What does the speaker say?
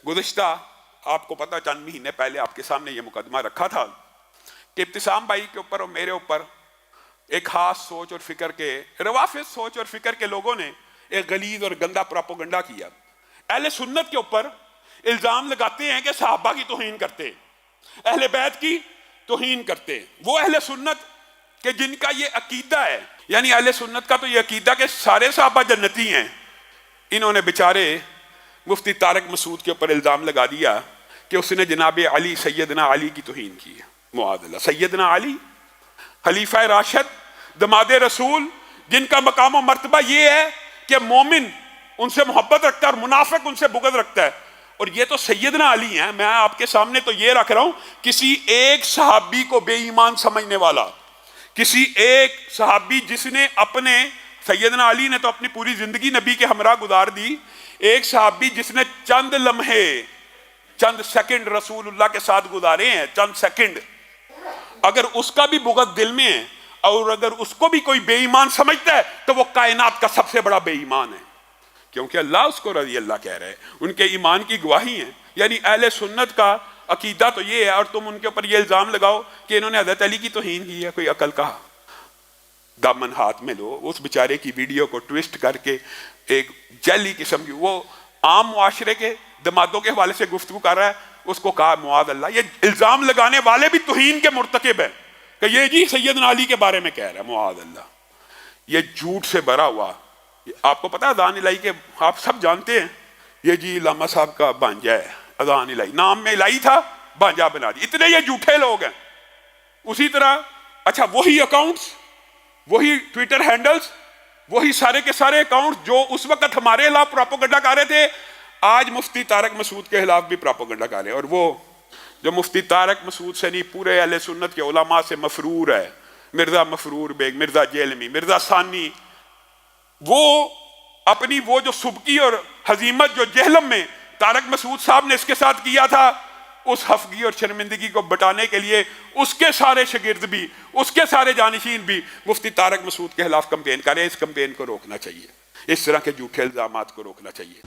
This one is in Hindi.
गुज़िश्ता आपको पता चंद महीने पहले आपके सामने ये मुकदमा रखा था कि इब्तिसाम भाई के ऊपर और मेरे ऊपर एक खास सोच और फिक्र के रवाफिज सोच और फिक्र के लोगों ने एक गलीज और गंदा प्रोपोगंडा किया। अहले सुन्नत के ऊपर इल्जाम लगाते हैं कि सहाबा की तौहीन करते, अहले बैत की तौहीन करते। वो अहले सुन्नत के जिनका ये अकीदा है, यानी अहले सुन्नत का तो ये अकीदा कि सारे सहाबा जन्नती हैं, इन्होंने बेचारे मुफ्ती तारक मसूद के ऊपर इल्जाम लगा दिया कि उसने जनाब अली सैयदना अली की तौहीन की है। मुआज़ल्लाह, सैयदना अली खलीफा राशिद दमाद रसूल, जिनका मकाम और मर्तबा ये है कि मोमिन उनसे मोहब्बत रखता है और मुनाफिक उनसे बुग़्ज़ रखता है। और ये तो सैयदना अली हैं। मैं आपके सामने तो ये रख रहा हूं, किसी एक सहाबी को बेईमान समझने वाला, किसी एक सहाबी जिसने अपने, सैयदना अली ने तो अपनी पूरी जिंदगी नबी के हमरा गुजार दी, एक सहाबी जिसने चंद लम्हे, चंद सेकंड रसूलुल्लाह के साथ गुजारे हैं, चंद सेकंड, अगर उसका भी बुग़्ज़ दिल में है और अगर उसको भी कोई बेईमान समझता है तो वो कायनात का सबसे बड़ा बेईमान है, क्योंकि अल्लाह उसको रज़ी अल्लाह कह रहे हैं, उनके ईमान की गवाही है। यानी अहले सुन्नत का अकीदा तो ये है, और तुम उनके ऊपर ये इल्ज़ाम लगाओ कि इन्होंने हज़रत अली की तौहीन की है। कोई अकल का दामन हाथ में लो, उस बेचारे की वीडियो को ट्विस्ट करके एक जैली किस्म की, वो आम मुआशरे के दमादों के हवाले से गुफ्तगू कर रहा है, उसको कहा मुआज़ल्लाह, ये इल्ज़ाम लगाने वाले भी तौहीन के मुर्तकिब है कि ये जी सैयदना अली के बारे में कह रहा है। मुआज़ल्लाह, ये झूठ से भरा हुआ। आपको पता है अज़ान इलाही के, आप सब जानते हैं, ये जी लामा साहब का भांजा है, अज़ान इलाही नाम में इलाही था, भांजा बना दी। इतने ये झूठे लोग हैं। उसी तरह अच्छा, वही अकाउंट्स, वही ट्विटर हैंडल्स, वही सारे के सारे अकाउंट्स जो उस वक्त हमारे खिलाफ प्रोपोगंडा कर रहे थे, आज मुफ्ती तारक मसूद के खिलाफ भी प्रोपोगंडा कर रहे हैं। और वो जो मुफ्ती तारक मसूद से नहीं, पूरे अहले सुन्नत के उलमा से मफरूर है, मिर्जा मफरूर बेग, मिर्जा जेलमी, मिर्जा सानी, वो अपनी वो जो सुबकी और हजीमत जो जहलम में तारक मसूद साहब ने इसके साथ किया था, उस हफगी और शर्मिंदगी को बटाने के लिए उसके सारे शागिर्द भी, उसके सारे जानशीन भी मुफ्ती तारक मसूद के खिलाफ कंपेन करें। इस कंपेन को रोकना चाहिए, इस तरह के झूठे इल्जामात को रोकना चाहिए।